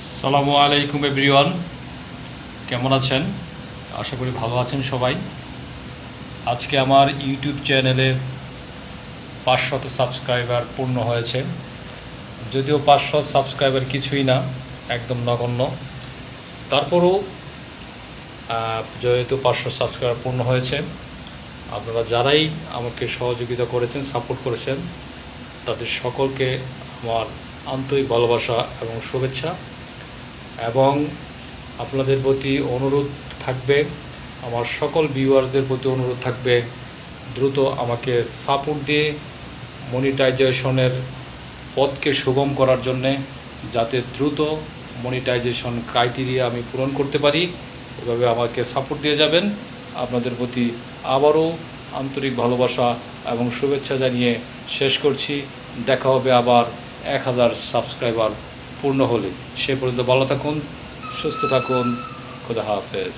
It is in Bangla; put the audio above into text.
আসসালামু আলাইকুম এভরিওয়ান, কেমন আছেন? আশা করি ভালো আছেন সবাই। আজকে আমার ইউটিউব চ্যানেলে 500 সাবস্ক্রাইবার পূর্ণ হয়েছে। যদিও 500 সাবস্ক্রাইবার কিছুই না, একদম নগণ্য। তারপরও যেহেতু 500 সাবস্ক্রাইবার পূর্ণ হয়েছে, আপনারা যারাই আমাকে সহযোগিতা করেছেন, সাপোর্ট করেছেন, তাদের সকলকে আমার আন্তরিক ভালোবাসা এবং শুভেচ্ছা। এবং আপনাদের প্রতি অনুরোধ থাকবে, আমার সকল ভিউয়ার্সদের প্রতি অনুরোধ থাকবে, দ্রুত আমাকে সাপোর্ট দিয়ে মনিটাইজেশনের পথকে সুগম করার জন্যে, যাতে দ্রুত মনিটাইজেশন ক্রাইটেরিয়া আমি পূরণ করতে পারি। এভাবে আমাকে সাপোর্ট দিয়ে যাবেন। আপনাদের প্রতি আবারও আন্তরিক ভালোবাসা এবং শুভেচ্ছা জানিয়ে শেষ করছি। দেখা হবে আবার 1000 সাবস্ক্রাইবার পূর্ণ হলে। সে পর্যন্ত ভালো থাকুন, সুস্থ থাকুন। খুদা হাফেজ।